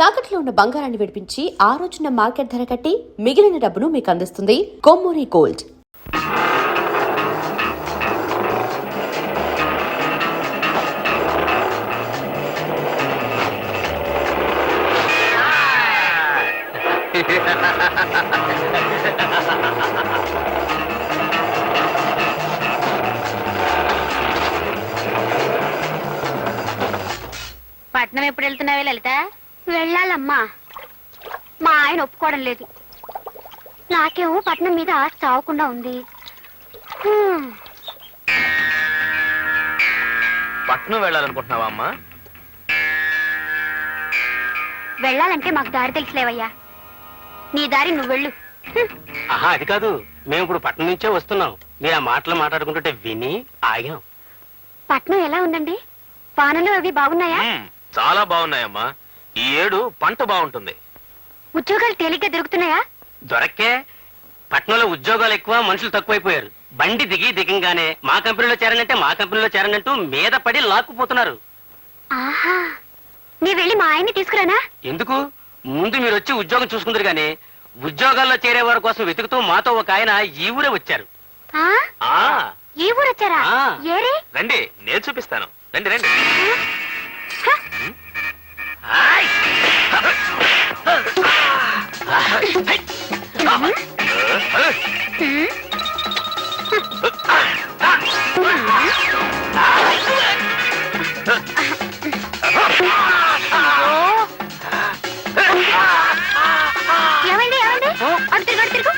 తాకట్లో ఉన్న బంగారాన్ని విడిపించి ఆ రోజున మార్కెట్ ధర కట్టి మిగిలిన డబ్బును మీకు అందిస్తుంది కొమ్మూరి గోల్డ్. పట్నం ఎప్పుడు వెళ్తున్నావే లలిత? వెళ్ళాలమ్మా, మా ఆయన ఒప్పుకోవడం లేదు. నాకేమో పట్నం మీద ఆశ చావకుండా ఉంది. పట్నం వెళ్ళాలనుకుంటున్నావా అమ్మా? వెళ్ళాలంటే మాకు దారి తెలుసులేవయ్యా. నీ దారి నువ్వు వెళ్ళు. ఆహా, అది కాదు, మేము ఇప్పుడు పట్నం నుంచే వస్తున్నాం. మీరు ఆ మాటలు మాట్లాడుకుంటుంటే విని ఆగాం. పట్నం ఎలా ఉందండి? వానలు అవి బాగున్నాయా? చాలా బాగున్నాయమ్మా. ఈ ఏడు పంట బాగుంటుంది. ఉద్యోగాలు తేలిగ్గా దొరుకుతున్నాయా? దొరక్కే. పట్నంలో ఉద్యోగాలు ఎక్కువ, మనుషులు తక్కువైపోయారు. బండి దిగంగానే మా కంపెనీలో చేరనంటే మా కంపెనీలో చేరనంటూ మీద పడి లాక్కుపోతున్నారు. ఆహా, నీ వెళ్ళి మా ఆయన్ని తీసుకురానా? ఎందుకు? ముందు మీరు వచ్చి ఉద్యోగం చూసుకుందరు గానీ ఉద్యోగాల్లో చేరే వారి కోసం వెతుకుతూ మాతో ఒక ఆయన ఈ ఊరే వచ్చారు. ఈ ఊరు వచ్చారా? ఏరే, రండి, నేను చూపిస్తాను. రండి రండి. ఏమండి ఏమండి, అడు తిరుగు అడు తిరుగు.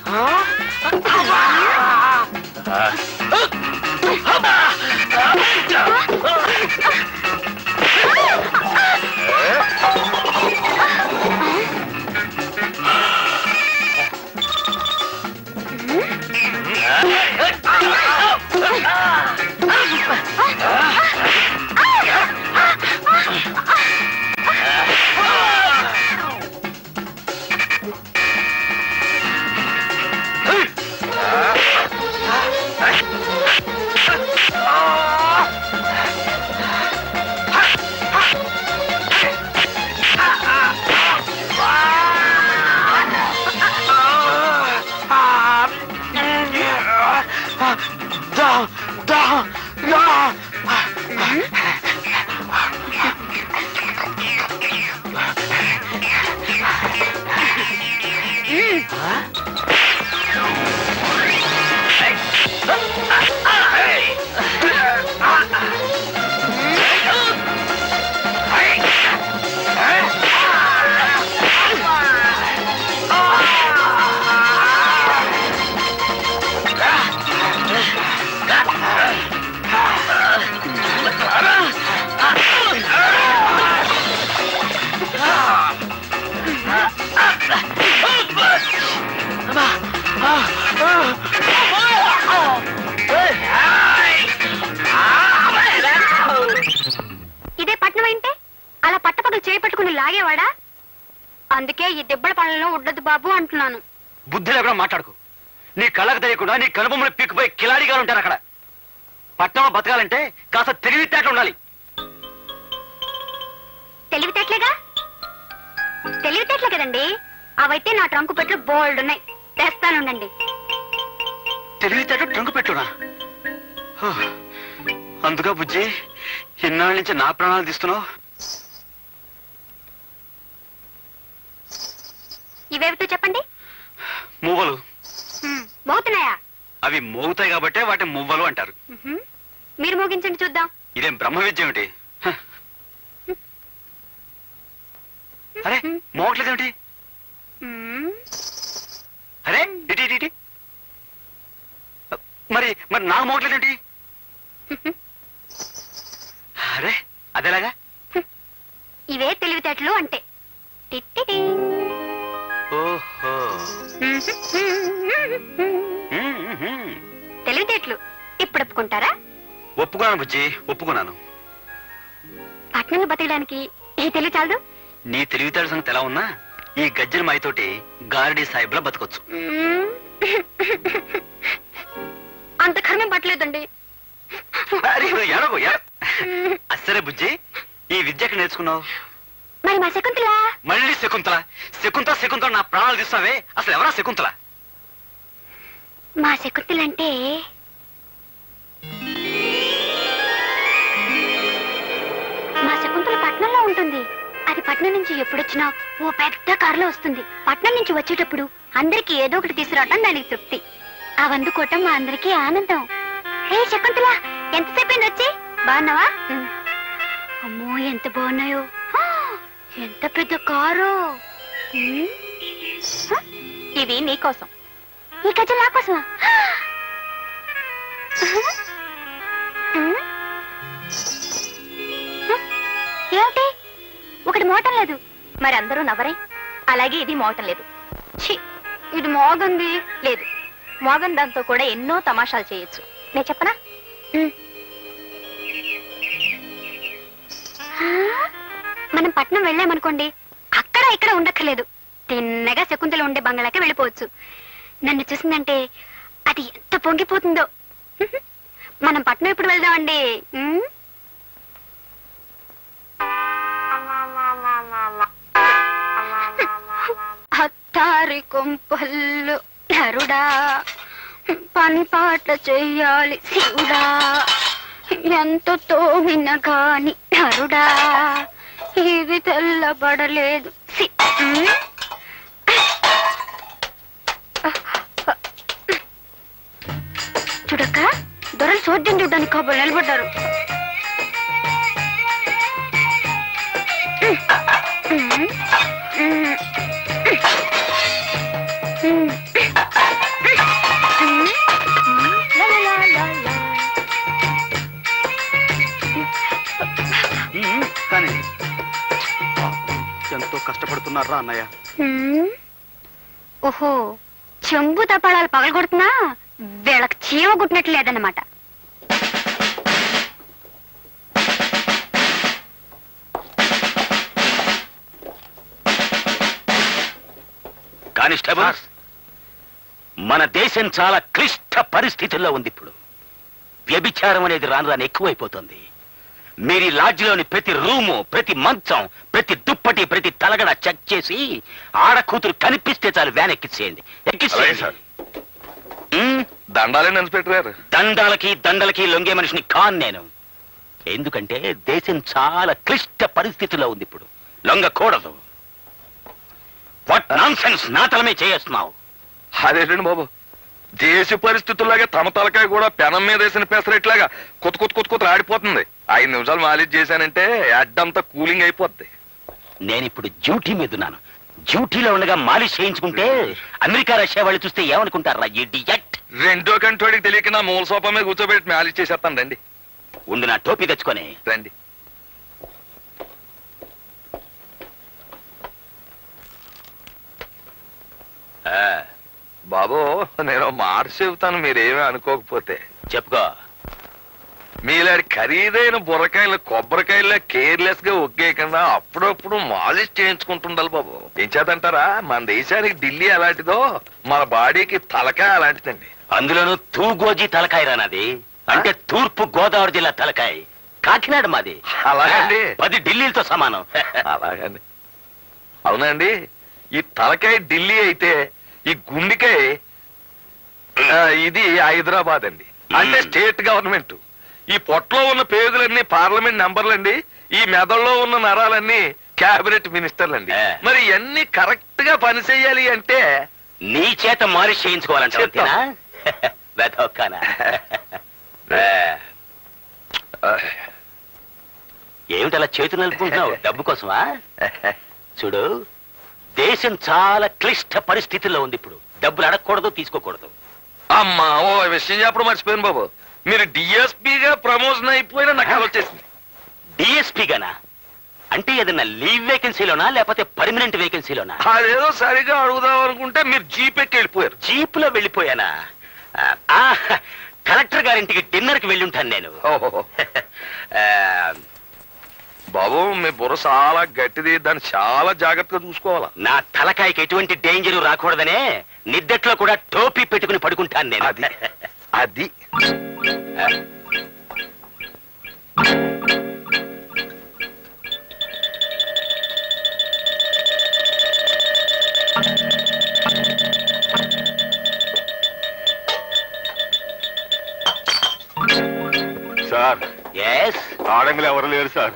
ఇదే పట్నం అంటే అలా పట్టపగలు చేపట్టుకుని లాగేవాడా? అందుకే ఈ దెబ్బల పనులను ఉండదు బాబు అంటున్నాను. బుద్ధి లేకుండా మాట్లాడుకు. నీ కళ్ళకు తెలియకుండా నీ కనుబొమ్మలు పీక్కుపోయి కిలాడిగా ఉంటారు అక్కడ. పట్టణంలో బతకాలంటే కాస్త తెలివితేటలు ఉండాలి. తెలివితేటలేగా? తెలివితేటలే కదండి. అవైతే నా ట్రంకు పెట్లు బోల్డ్ ఉన్నాయి, తెస్తానుండండి. తెలివితేటలు ట్రంకు పెట్టునా? అందుగా బుజ్జి ఇన్నాళ్ళ నుంచి నా ప్రాణాలు తీస్తున్నావు. ఇవేవితో చెప్పండి. మువ్వలు. మోగుతున్నాయా? అవి మోగుతాయి కాబట్టే వాటి మువ్వలు అంటారు. మీరు మోగించండి చూద్దాం. ఇదేం బ్రహ్మ విద్య ఏమిటి? అరే, మోగట్లేదేమిటి? అరే, ఇటీ మరి మరి నాకు మోగట్లేదేంటి? అరే, అదేలాగా? ఇవే తెలివితేటలు అంటే. ఓహో, తెలివితేటలు ఇప్పుడు ఒప్పుకుంటారా? ఒప్పుకున్నాను బుజ్జి, ఒప్పుకున్నాను. పట్నంలో బతకడానికి ఈ తెలివి చాలదు. నీ తెలివితేటల సంగతి ఎలా ఉన్నా ఈ గజ్జల మాయతోటి గారడీ సాహిబ్లా బతకొచ్చు. అంత కర్మం పట్టలేదండి. అసలే బుజ్జి, ఈ విద్య ఎక్కడ నేర్చుకున్నావు? మరి మా శకుంతల మళ్ళీ శకుంతల నా ప్రాణాలు తీస్తావే, అసలు ఎవరా శకుంతల? మా శకుంతలంటే మా శకుంతల పట్నంలో ఉంటుంది. అది పట్నం నుంచి ఎప్పుడొచ్చినా ఓ పెద్ద కారులో వస్తుంది. పట్నం నుంచి వచ్చేటప్పుడు అందరికి ఏదో ఒకటి తీసుకురావటం దానికి తృప్తి. అవందుకోవటం మా అందరికీ ఆనందం. హే శకుంతల, ఎంతసేపు అయింది వచ్చి? బాగున్నావా? అమ్మో ఎంత బాగున్నాయో! ఆ, ఎంత పెద్ద కారు! ఇవి నీకోసం. ఈ గజలు నా కోసమా? ఏమిటి ఒకటి మోటం లేదు? మరి అందరూ నవ్వరే, అలాగే ఇది మోగటం లేదు. ఛీ, ఇది మోగంది. లేదు, మోగన్ దాంతో కూడా ఎన్నో తమాషాలు చేయొచ్చు. నేను చెప్పనా? మనం పట్నం వెళ్ళామనుకోండి, అక్కడ ఇక్కడ ఉండక్కర్లేదు. తిన్నగా శకుంతల ఉండే బంగ్లాకి వెళ్ళిపోవచ్చు. నన్ను చూసిందంటే అది ఎంత పొంగిపోతుందో. మనం పట్నం ఎప్పుడు వెళ్దామండి? అత్తారి కొంపల్లు నరుడా, పని పాట చెయ్యాలి శివుడా, ఎంత తోమిన గాని నరుడా, ఇది తెల్లబడలేదు. చూడక్క, దొరలు చూడ్డం చూడ్డానికి కాబోలు నిలబడ్డారు. కానీ ఎంతో కష్టపడుతున్నారా అన్నయ్య? ఓహో, చెంబు తపాళాలు పగలగొడుతున్నా వీళ్ళకి చీమ గుట్టినట్లు లేదన్నమాట. కానిస్టేబుల్స్, మన దేశం చాలా క్లిష్ట పరిస్థితుల్లో ఉంది ఇప్పుడు. వ్యభిచారం అనేది రాను రాను ఎక్కువైపోతుంది. మీరు లాడ్జిలోని ప్రతి రూము, ప్రతి మంచం, ప్రతి దుప్పటి, ప్రతి తలగడ చెక్ చేసి ఆడ కూతురు కనిపిస్తే చాలు వ్యాన్ ఎక్కించేయండి. ఎక్కించేయండి. దండాలే ఇన్స్పెక్టర్ గారు. దండాలకి దండలకి లొంగే మనిషిని కాన్ నేను. ఎందుకంటే దేశం చాలా క్లిష్ట పరిస్థితిలో ఉంది ఇప్పుడు. లొంగకూడదు. వాట్ నాన్సెన్స్ నా తలమే చేస్తున్నావు? అదేంటండి బాబు, దేశ పరిస్థితుల్లాగా తమ తలకాయ కూడా పెనం మీద వేసిన పెసరెట్లాగా కొత్త ఆడిపోతుంది. 5 నిమిషాలు మాలిష్ చేశానంటే అడ్డంతా కూలింగ్ అయిపోద్ది. నేనిప్పుడు డ్యూటీ మీద ఉన్నాను. డ్యూటీలో ఉండగా మాలిష్ చేయించుకుంటే అమెరికా, రష్యా వాళ్ళు చూస్తే ఏమనుకుంటారా? ఇడియట్. రెండో కంటోడికి తెలియక నా మూల సోఫా మీద కూర్చోబెట్టి మాలిష్ చేసేస్తాను. రండి ఉండు, నా టోపీ తెచ్చుకొని రండి. బాబు, నేను మాట చెబుతాను, మీరేమీ అనుకోకపోతే. చెప్పుకో. మీలాంటి ఖరీదైన బుర్రకాయలు కొబ్బరికాయల్లో కేర్లెస్ గా ఒగ్గేయకుండా అప్పుడప్పుడు మాలిష్ చేయించుకుంటుండాలి బాబు. ఏం చేతంటారా, మన దేశానికి ఢిల్లీ అలాంటిదో మన బాడీకి తలకాయ అలాంటిదండి. అందులోనూ తూగోజీ తలకాయ రానది. అంటే తూర్పు గోదావరి జిల్లా తలకాయ. కాకినాడ మాది. అలాగండి. 10 ఢిల్లీలతో సమానం. అలాగండి. అవునండి, ఈ తలకాయ ఢిల్లీ అయితే ఈ గుండెకాయ ఇది హైదరాబాద్ అండి. అంటే స్టేట్ గవర్నమెంట్. ఈ పొట్టలో ఉన్న పేగులన్నీ పార్లమెంట్ మెంబర్లండి. ఈ మెదడులో ఉన్న నరాలన్నీ క్యాబినెట్ మినిస్టర్లండి. మరి ఇవన్నీ కరెక్ట్ గా పని చెయ్యాలి అంటే నీ చేత మాలిష్ చేయించుకోవాలంటే ఏమిటలా చేతులు నలుపుకుంటున్నావు? డబ్బు కోసమా? చూడు, దేశం చాలా క్లిష్ట పరిస్థితుల్లో ఉంది ఇప్పుడు. డబ్బులు అడగకూడదు, తీసుకోకూడదు. అమ్మా, ఓ విషయం చెప్పడం మర్చిపోయాను బాబు. మీరు డిఎస్పీగా ప్రమోషన్ అయిపోయినా నాకు వచ్చేసింది. డిఎస్పీ గానా? అంటే ఏదన్నా లీవ్ వేకెన్సీలోనా లేకపోతే పర్మనెంట్ వేకెన్సీలోనా? అదేదో సరిగా అడుగుదాం అనుకుంటే మీరు జీప్ ఎక్కి వెళ్ళిపోయారు. జీప్ లో వెళ్ళిపోయానా? కలెక్టర్ గారింటికి డిన్నర్ కి వెళ్ళి ఉంటాను నేను. బాబు, మీ బుర్ర చాలా గట్టిది, దాన్ని చాలా జాగ్రత్తగా చూసుకోవాలా. నా తలకాయకి ఎటువంటి డేంజర్ రాకూడదనే నిద్దట్లో కూడా టోపీ పెట్టుకుని పడుకుంటాను నేను. అది అది సార్ ఎస్ ఆడంగులు ఎవరు లేరు సార్.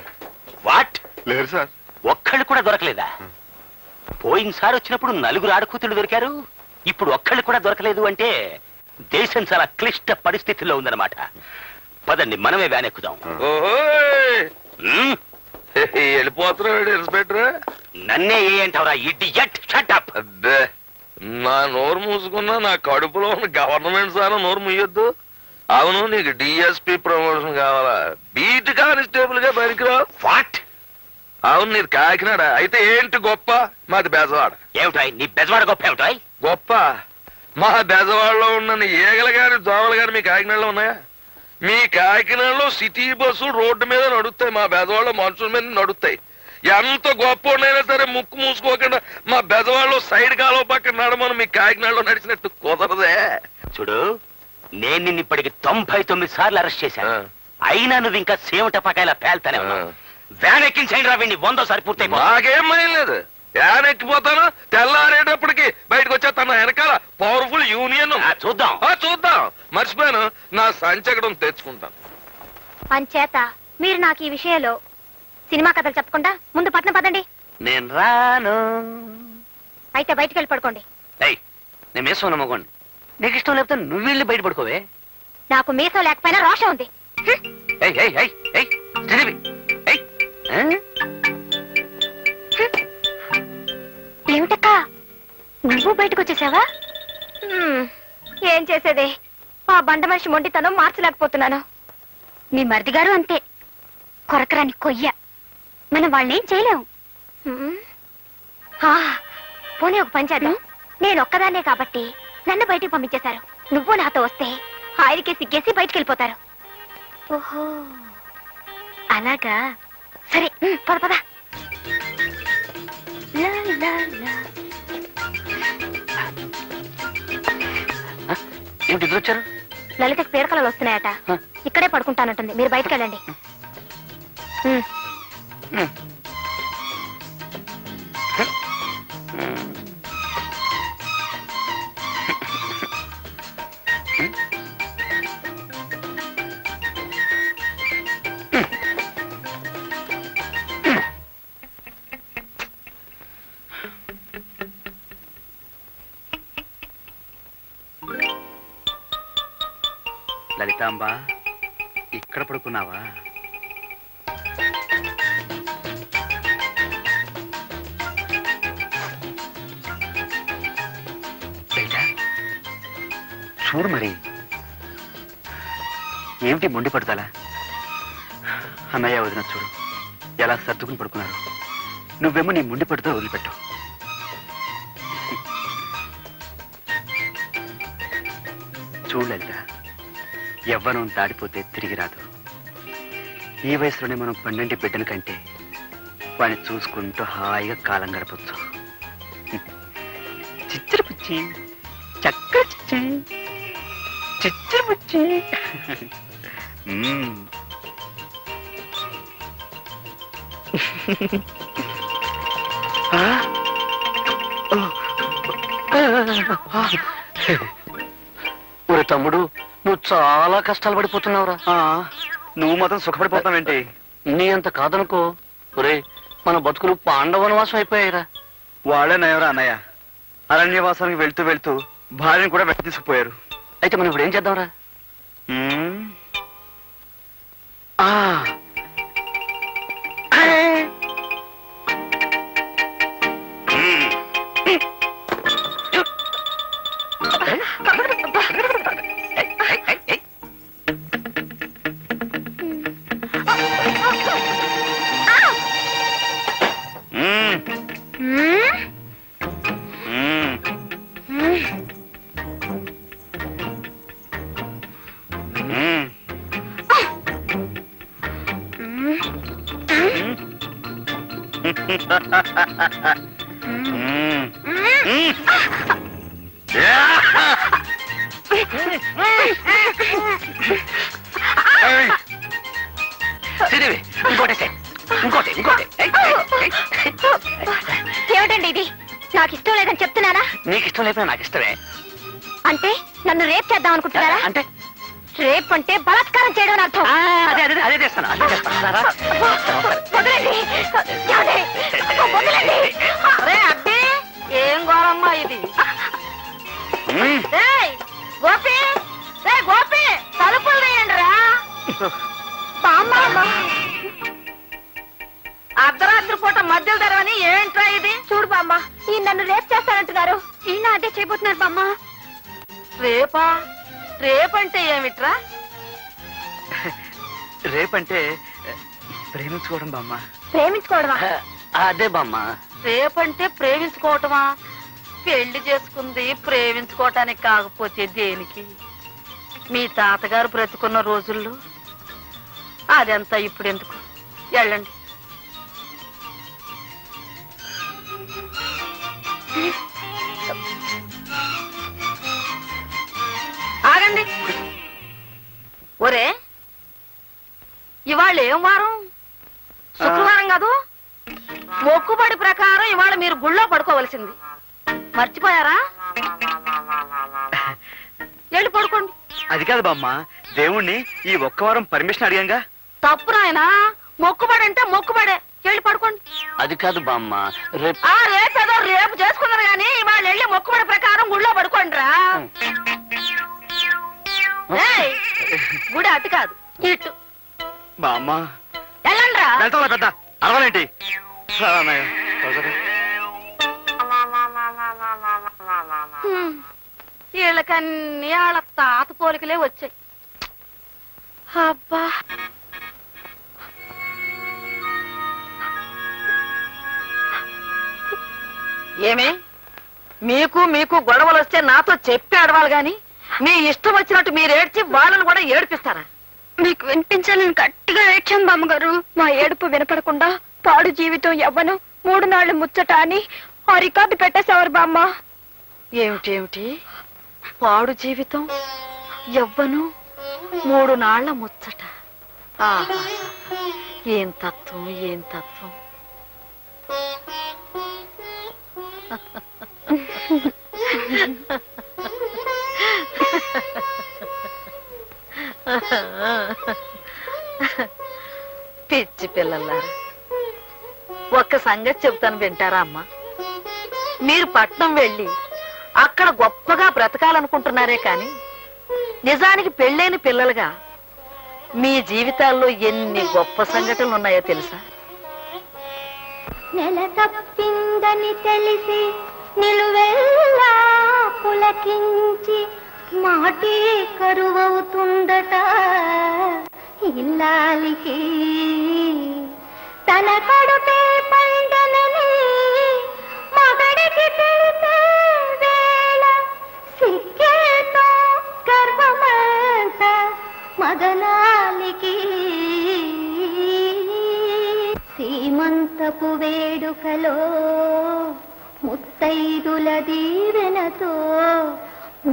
వాట్? లేరు సార్. ఒక్కళ్ళు కూడా దొరకలేదా? పోయినసారి వచ్చినప్పుడు 4 ఆడకూతులు దొరికారు, ఇప్పుడు ఒక్కళ్ళు కూడా దొరకలేదు అంటే దేశం చాలా క్లిష్ట పరిస్థితుల్లో ఉందన్నమాట. పదండి, మనమే వ్యాన్ ఎక్కుదాం. ఓహో మ్మ్? వెళ్ళిపోతున్నాడు ఇన్స్పెక్టర్. నన్నే ఏ అంటావురా ఇడియట్? Shut up. అబ్బే నా నోరు మూసుకున్నా నా కడుపులో ఉన్న గవర్నమెంట్ సార్ నోరు మూయొద్దు. అవును, నీకు డిఎస్పి ప్రమోషన్ కావాలా? బీట్ కానిస్టేబుల్ గా పనికిరావు. వాట్? అవును, నీది కాకినాడ అయితే ఏంటి గొప్ప? మాది బెజవాడ. ఏమిటాయ్ నీ బెజవాడ గొప్ప ఏమిటాయ్? గొప్ప మా బెజవాడలో ఉన్న ఏగలు గాని దోమలు గాని మీ కాకినాడలో ఉన్నాయా? మీ కాకినాడలో సిటీ బస్సులు రోడ్డు మీద నడుస్తాయి, మా బెజవాడలో మనుషుల మీద నడుస్తాయి. ఎంత గొప్ప ఉండైనా సరే ముక్కు మూసుకోకుండా మా బెజవాడలో సైడ్ కాలువ పక్కన నడమని మీ కాకినాడలో నడిచినట్టు కుదరదే. చూడు, నేను నిన్ను ఇప్పటికి 99 సార్లు అరెస్ట్ చేశాను, ఆ. అయినా నువ్వు ఇంకా సేవట పకాయలా పేల్తానే ఉన్నావు. వ్యాన్ ఎక్కించండి రా వీడిని, 100 సారి పూర్తయి. నాకేం భయం లేదు, యాన్ ఎక్కిపోతాను. తెల్లారేటప్పటికి బయటకు వచ్చేస్తాను. వెనకాల పవర్ఫుల్ యూనియన్ చూద్దాం. చూద్దాం. మర్చిపోయాను, నా సంచకడం తెచ్చుకుంటాను. అంచేత మీరు నాకు ఈ విషయంలో సినిమా కథలు చెప్పకుండా ముందు పట్నం పదండి. నేను రాను. అయితే బయటికి వెళ్ళి పడుకోండి. నేను వేసుకున్నా మగోండి, నీకు ఇష్టం లేకపోతే నువ్వు వెళ్ళి బయట పడుకోవే. నాకు మీసం లేకపోయినా రోషం ఉంది. హ్మ్. శ్రీదేవి, ఏమిటక్కా, నువ్వు బయటకు వచ్చేసావా? ఏం చేసేది, ఆ బండ మనిషి మొండితనం మార్చలేకపోతున్నాను. మీ మరిది గారు అంతే, కొరకరాని కొయ్య. మనం వాళ్ళేం చేయలేం. పోనీ ఒక పని చేద్దాం. నేను ఒక్కదాన్నే కాబట్టి నన్ను బయటికి పంపించేశారు. నువ్వు నాతో వస్తే ఆయనకే సిగ్గేసి బయటికి వెళ్ళిపోతారు. ఓహో అలాగా, సరే పద పద. లా, లా, లా. ఏమిటి ఇద్దరు వచ్చారు? లలితకి పీడకలలు వస్తున్నాయట, ఇక్కడే పడుకుంటానంటుంది. మీరు బయటకు వెళ్ళండి. లలితాంబ, ఇక్కడ పడుకున్నావా? చూడు మరి, ఏమిటి మొండి పడతాలా? అన్నయ్య వదిన చూడు ఎలా సర్దుకుని పడుకున్నారు. నువ్వేమో నీ మొండి పడుతూ వదిలిపెట్టావు. చూడు లలిత, యవ్వనం దాడిపోతే తిరిగి రాదు. ఈ వయసులోనే మనం 12 బిడ్డల కంటే వాడిని చూసుకుంటూ హాయిగా కాలం గడపచ్చు. చిచ్చర పుచ్చి, చక్కర చిచ్చి, చిచ్చర పుచ్చి. ఒరే తమ్ముడు, నువ్వు చాలా కష్టాలు పడిపోతున్నావురా. నువ్వు మాత్రం సుఖపడిపోతావేంటి? నీ అంత కాదనుకో. ఒరే, మన బతుకులు పాండవనవాసం అయిపోయాయిరా. వాళ్ళే నయవరా అన్నయ్య, అరణ్యవాసానికి వెళ్తూ వెళ్తూ భార్యను కూడా వెంట తీసుకుపోయారు. అయితే మనం ఇప్పుడు ఏం చేద్దాంరా? శ్రీదేవి, ఇంకోటి. ఏమిటండి ఇది? నాకు ఇష్టం లేదని చెప్తున్నానా? నీకు ఇష్టం లేకపోయినా నాకు ఇష్టమే. అంటే నన్ను రేప్ చేద్దాం అనుకుంటున్నారా? అంటే రేపు అంటే బలాత్కారం చేయడం అని అర్థం. అదే చేస్తాను, అదే చేస్తాను. రా, రా. వదలండి. ఏమండి? వదలండి. అరే అబ్బి, ఏం ఘోరమ్మా ఇది. ఏయ్, గోపి, ఏయ్ గోపి, తలుపులు వేయండి రా. అర్ధరాత్రి పూట మధ్యలో తెరవని ఏంట్రా ఇది? చూడు బామ్మ, ఈ నన్ను రేపు చేస్తానంటున్నారు. ఈయన అదే చేయబోతున్నారు బామ్మ. రేపా? రేపంటే ఏమిట్రా? రేపంటే ప్రేమించుకోవడం బామ్మ. ప్రేమించుకోవడమా? అదే బామ్మ. రేపంటే ప్రేమించుకోవటమా? పెళ్లి చేసుకుంది ప్రేమించుకోవటానికి కాకపోతే దేనికి? మీ తాతగారు బ్రతుకున్న రోజుల్లో అదంతా ఇప్పుడు ఎందుకు? వెళ్ళండి. ఆగండి. ఒరే, ఇవాళ ఏం వారం? శుక్రవారం కాదు? మొక్కుబడి ప్రకారం ఇవాళ మీరు గుళ్ళో పడుకోవలసింది. మర్చిపోయారా? వెళ్ళి పడుకోండి. అది కాదు బామ్మ, దేవుణ్ణి ఈ ఒక్క వారం పర్మిషన్ అడిగాంగా. తప్పు నాయనా, మొక్కుబడి అంటే మొక్కుబడే. వెళ్ళి పడుకోండి. అది కాదు బామ్మ, రేపు రేపేదో రేపు చేసుకున్నారు కానీ ఇవాళ వెళ్ళి మొక్కుబడి ప్రకారం గుళ్ళో పడుకోండి రా. గుడి అటు కాదు, ఇటు. బామ్మ వెళ్ళండి రా. వెళ్తా పెద్ద అరవలేంటి. వీళ్ళకన్నీ వాళ్ళ తాత పోలికలే వచ్చాయి. అబ్బా, ఏమే మీకు మీకు గొడవలు వస్తే నాతో చెప్పి ఆడవాలి గాని మీ ఇష్టం వచ్చినట్టు మీరు ఏడ్చి వాళ్ళని కూడా ఏడిపిస్తారా? మీకు వినిపించాలని గట్టిగా ఏడ్చాం బామ్మగారు. మా ఏడుపు వినపడకుండా పాడు జీవితం యవ్వను 3 నాళ్లు ముచ్చట అని ఆ రికార్డు పెట్టేసేవారు బామ్మ. ఏమిటేమిటి? పాడు జీవితం యవ్వను 3 నాళ్ల ముచ్చట. ఆహా, ఏం తత్వం, ఏం తత్వం. పిచ్చి పిల్లలారా, ఒక్క సంగతి చెబుతాను, వింటారా అమ్మా? మీరు పట్నం వెళ్ళి అక్కడ గొప్పగా బ్రతకాలనుకుంటున్నారే కాని నిజానికి పెళ్ళైన పిల్లలుగా మీ జీవితాల్లో ఎన్ని గొప్ప సంఘటనలు ఉన్నాయో తెలుసా? నెల తప్పిందని తెలిసి నిలువెల్లా పులకించి మాటే కరువవుతుందట ఇల్లాలికి. తన కడుపే పండనని మగడికి తెలిసే వేళ సిక్కేతో గర్వమంత మగనాలికి. సీమంతపు వేడుకలో ముత్తైదుల దీవెనతో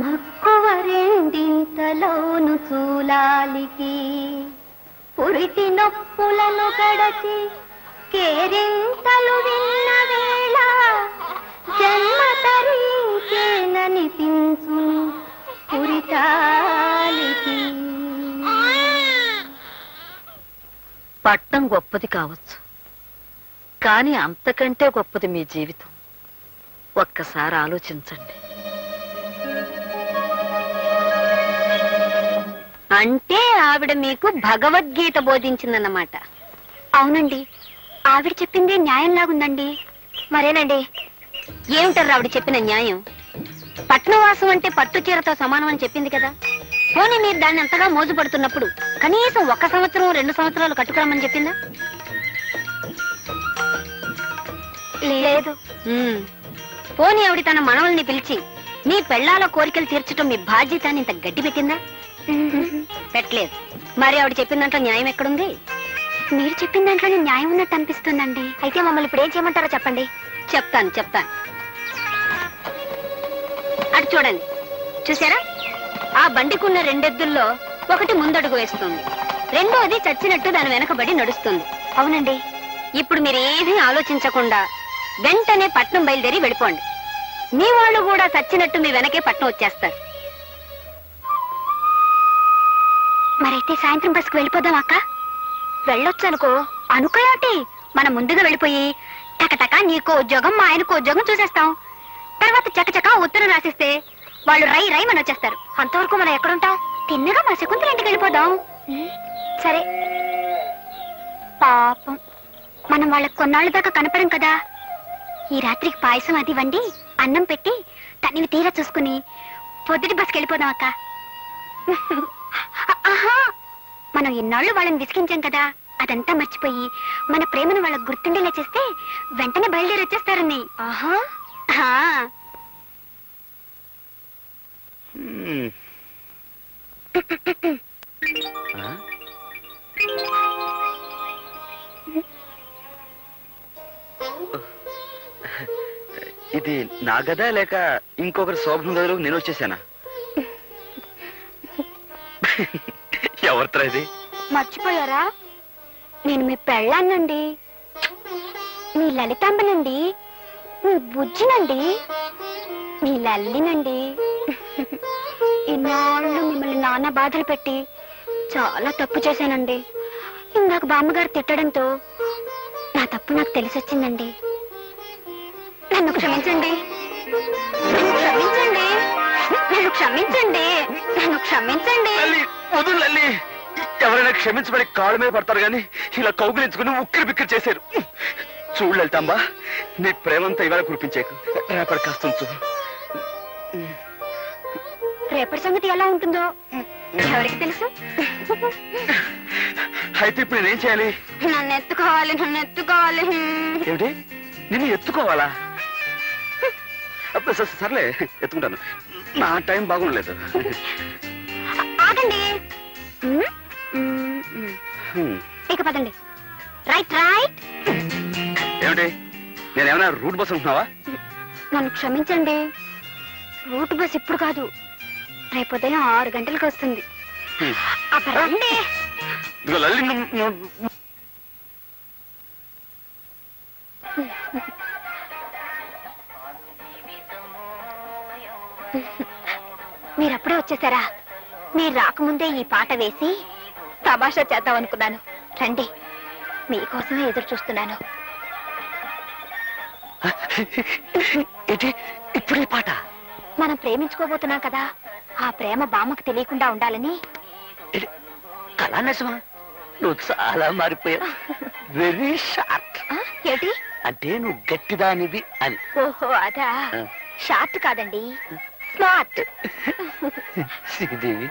మక్కువ రెండింతలోను చూలాలికి. పురిటి నొప్పులను గడచి కేరింతలు విన్న వేళ జన్మ తరించేననిపించును పురిటాలికి. పట్నం గొప్పది కావచ్చు, కానీ అంతకంటే గొప్పది మీ జీవితం. ఒక్కసారి ఆలోచించండి. అంటే ఆవిడ మీకు భగవద్గీత బోధించిందన్నమాట. అవునండి, ఆవిడ చెప్పింది న్యాయంలాగుందండి. మరేనండి, ఏమిటారు ఆవిడ చెప్పిన న్యాయం? పట్నవాసం అంటే పట్టు చీరతో సమానం అని చెప్పింది కదా. పోనీ మీరు దాన్ని అంతగా మోజుపడుతున్నప్పుడు కనీసం 1 సంవత్సరం 2 సంవత్సరాలు కట్టుకురమ్మని చెప్పిందా? లేదు. పోనీ ఆవిడ తన మనవల్ని పిలిచి మీ పెళ్లాల కోరికలు తీర్చడం మీ బాధ్యత అని ఇంత గడ్డి పెట్టిందా? పెట్టలేదు. మరి ఆవిడ చెప్పిన దాంట్లో న్యాయం ఎక్కడుంది? మీరు చెప్పిన దాంట్లోనే న్యాయం ఉన్నట్టు అనిపిస్తుందండి. అయితే మమ్మల్ని ఇప్పుడు ఏం చేయమంటారో చెప్పండి. చెప్తాను. అటు చూడండి, చూసారా? ఆ బండికున్న 2 ఎద్దుల్లో ఒకటి ముందడుగు వేస్తుంది, రెండోది చచ్చినట్టు దాని వెనకబడి నడుస్తుంది. అవునండి. ఇప్పుడు మీరు ఏమీ ఆలోచించకుండా వెంటనే పట్నం బయలుదేరి వెళ్ళిపోండి. మీ వాళ్ళు కూడా చచ్చినట్టు మీ వెనకే పట్నం వచ్చేస్తారు. మరైతే సాయంత్రం బస్కి వెళ్ళిపోదాం అక్క. వెళ్ళొచ్చు అనుకో. అనుకోయేటి, మనం ముందుగా వెళ్ళిపోయి టకటక నీకో ఉద్యోగం మా ఆయనకో ఉద్యోగం చూసేస్తాం. తర్వాత చకచక ఉత్తరం రాసిస్తే వాళ్ళు రై రై మన వచ్చేస్తారు. అంతవరకు మనం ఎక్కడుంటాం? తిన్నగా మా శకుంతల ఇంటికి వెళ్ళిపోదాం. సరే. పాపం మనం వాళ్ళకి కొన్నాళ్ళ దాకా కనపడం కదా. ఈ రాత్రికి పాయసం అది వండి అన్నం పెట్టి తనివి తీరా చూసుకుని పొద్దుటి బస్కి వెళ్ళిపోదాం అక్క. ఆహా, మనం ఇన్నాళ్ళు వాళ్ళని విసిగించాం కదా, అదంతా మర్చిపోయి మన ప్రేమను వాళ్ళకు గుర్తుండేలా చేస్తే వెంటనే బయలుదేరి వచ్చేస్తారని. ఆహా. హ్మ్. ఆ? ఇది నా గదా లేక ఇంకొకరి శోభన గదిలో నేను వచ్చేసానా? ఎవరితో ఇది? మర్చిపోయారా? నేను మీ పెళ్ళాన్నండి, మీ లలితాంబనండి, మీ బుజ్జినండి, మీ లల్లినండి. ఇన్నాళ్ళు మిమ్మల్ని నాన్న బాధలు పెట్టి చాలా తప్పు చేశానండి. ఇందాక బామ్మగారు తిట్టడంతో నా తప్పు నాకు తెలిసొచ్చిందండి. నన్ను క్షమించండి, నన్ను క్షమించండి, నన్ను క్షమించండి, నన్ను క్షమించండి. లల్లి, వదులు లల్లి. ఎవరైనా క్షమించబడి కాళ్ళ మీద పడతారు గాని ఇలా కౌగులించుకుని ఉక్కిరి బిక్కిరి చేశారు. చూడు లలితాంబా, నీ ప్రేమంతా ఇవాళ కురిపించేకు, రేపటి కాస్త ఉంచు. రేపటి సంగతి ఎలా ఉంటుందో ఎవరికి తెలుసు? అయితే ఇప్పుడు నేనేం చేయాలి? నన్ను ఎత్తుకోవాలి, నన్ను ఎత్తుకోవాలి. ఏమిటి, నిన్ను ఎత్తుకోవాలా? సర్లే, ఎత్తుకుంటాను. నా టైం బాగుండలేదు. ఆగండి. ఇక పదండి. Right right. ఏమిటి, నేనేమైనా రూట్ బస్ ఉంటున్నావా? నన్ను క్షమించండి. రూట్ బస్ ఇప్పుడు కాదు, రేపు ఉదయం 6 గంటలకు వస్తుంది. అప్పుడు రండి. ఇదిగో లల్లి, నువ్వు మీరప్పుడే వచ్చేసారా? మీరు రాకముందే ఈ పాట వేసి తమాషా చేద్దాం అనుకున్నాను. రండి, మీకోసమే ఎదురు చూస్తున్నాను. ఏంటి ఇప్పుడు ఈ పాట? మనం ప్రేమించుకోబోతున్నాం కదా, ఆ ప్రేమ బామ్మకు తెలియకుండా ఉండాలని. కళా నిజమా? నువ్వు చాలా మారిపోయావు. Very short. ఏంటి అంటే నువ్వు గట్టిదానివి అని. ఓహో అదా. షార్ట్ కాదండి, స్మార్ట్. శ్రీదేవి,